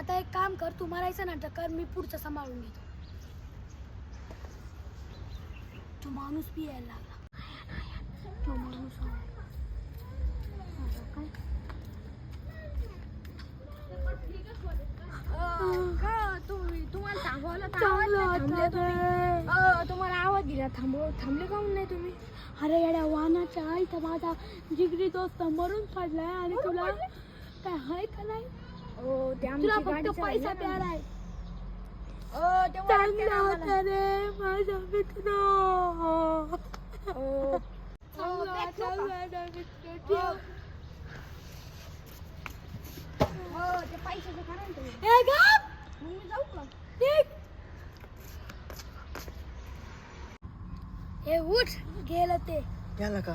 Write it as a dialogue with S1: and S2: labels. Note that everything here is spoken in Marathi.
S1: आता एक काम कर, तू मारायचं नाटक कर, मी पुढचं सांभाळून घेतो. तो माणूस बी यायला लागला. तो माणूस
S2: तुम्हाला थांबवलं
S1: चांगलं
S2: तुम्हाला आवाज दिला थांबले का नाही तुम्ही?
S1: अरे येड्या वाहनाच्या इथं माझा जिगरी दोस्त मरून पडलाय आणि तुला काय आहे का नाही? तुला फक्त पैसा प्यारा आहे. चांगला होता रे माझा मित्र. चांगला मित्र. ठेव.
S2: ते पैशाचं कारण तुम्ही
S1: ए गप!
S2: मी जाऊ का?
S1: निघ. ए उठ, गेलं ते.
S3: गेला का?